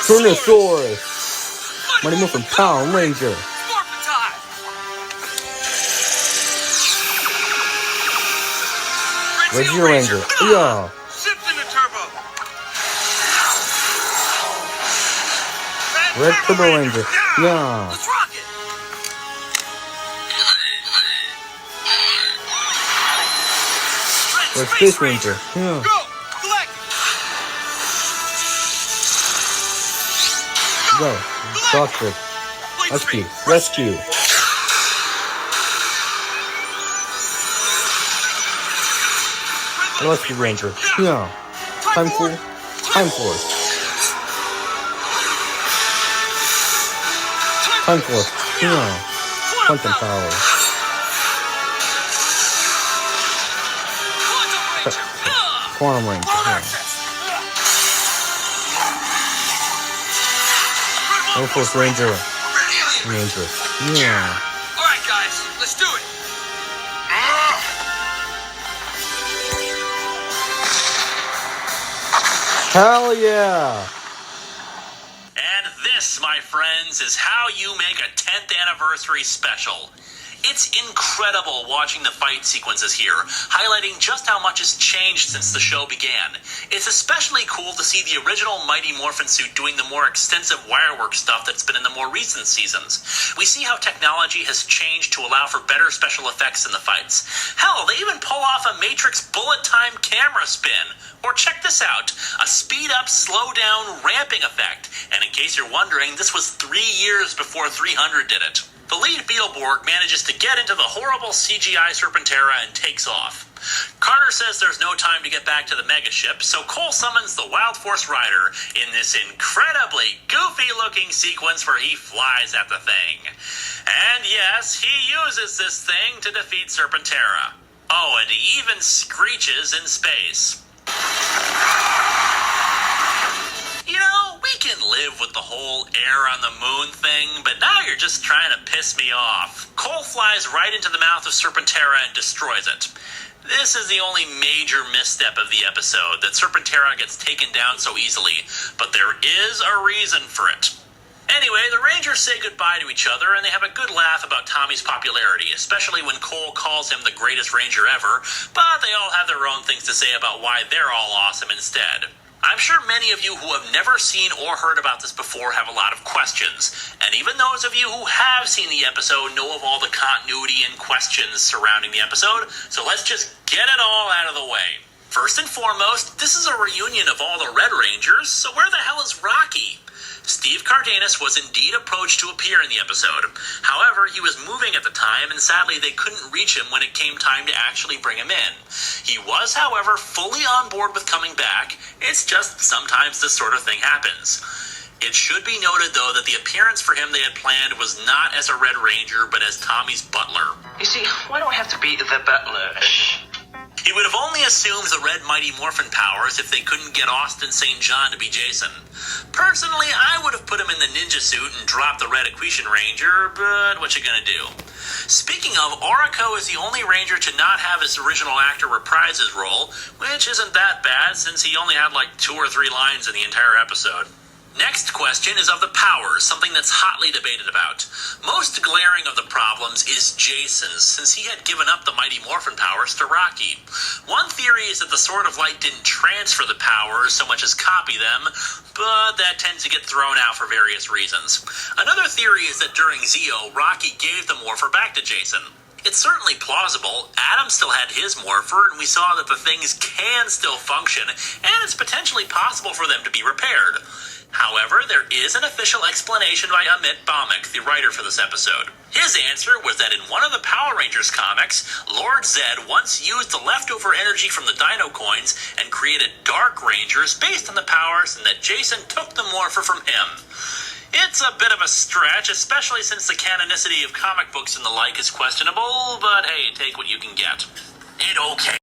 Tyrannosaurus. Mighty Morphin Power Ranger. Red Zero Ranger. Yeah. Shift into turbo. Red Turbo Ranger. Yeah. Let's rock it. Red Space Ranger. Yeah. Go. Collect. Go. Doctor. Rescue. Rescue Ranger. Yeah. Time Force. Time Force. Yeah. Quantum Power. Quantum Ranger. Yeah. Air Force Ranger. Yeah. Alright guys, let's do it. Hell yeah! And this, my friends, is how you make a 10th anniversary special. It's incredible watching the fight sequences here, highlighting just how much has changed since the show began. It's especially cool to see the original Mighty Morphin suit doing the more extensive wirework stuff that's been in the more recent seasons. We see how technology has changed to allow for better special effects in the fights. Hell, they even pull off a Matrix bullet time camera spin. Or check this out, a speed up, slow down, ramping effect. And in case you're wondering, this was 3 years before 300 did it. The lead Beetleborg manages to get into the horrible CGI Serpentera and takes off. Carter says there's no time to get back to the megaship, so Cole summons the Wild Force Rider in this incredibly goofy-looking sequence where he flies at the thing. And yes, he uses this thing to defeat Serpentera. Oh, and he even screeches in space. You know, we can live with the whole air on the moon thing, but now you're just trying to piss me off. Cole flies right into the mouth of Serpentera and destroys it. This is the only major misstep of the episode, that Serpentera gets taken down so easily, but there is a reason for it. Anyway, the Rangers say goodbye to each other, and they have a good laugh about Tommy's popularity, especially when Cole calls him the greatest Ranger ever, but they all have their own things to say about why they're all awesome instead. I'm sure many of you who have never seen or heard about this before have a lot of questions, and even those of you who have seen the episode know of all the continuity and questions surrounding the episode, so let's just get it all out of the way. First and foremost, this is a reunion of all the Red Rangers, so where the hell is Rocky? Steve Cardenas was indeed approached to appear in the episode. However, he was moving at the time, and sadly they couldn't reach him when it came time to actually bring him in. He was, however, fully on board with coming back. It's just sometimes this sort of thing happens. It should be noted, though, that the appearance for him they had planned was not as a Red Ranger, but as Tommy's butler. You see, why do I have to be the butler? He would have only assumed the Red Mighty Morphin powers if they couldn't get Austin St. John to be Jason. Personally, I would have put him in the ninja suit and dropped the Red Equation Ranger, but what you gonna do? Speaking of, Aurico is the only Ranger to not have his original actor reprise his role, which isn't that bad since he only had like 2 or 3 lines in the entire episode. Next question is of the powers, something that's hotly debated about. Most glaring of the problems is Jason's, since he had given up the Mighty Morphin powers to Rocky. One theory is that the Sword of Light didn't transfer the powers so much as copy them, but that tends to get thrown out for various reasons. Another theory is that during Zeo, Rocky gave the Morpher back to Jason. It's certainly plausible. Adam still had his Morpher, and we saw that the things can still function, and it's potentially possible for them to be repaired. However, there is an official explanation by Amit Baumick, the writer for this episode. His answer was that in one of the Power Rangers comics, Lord Zed once used the leftover energy from the Dino Coins and created Dark Rangers based on the powers, and that Jason took the Morpher from him. It's a bit of a stretch, especially since the canonicity of comic books and the like is questionable, but hey, take what you can get. It okay.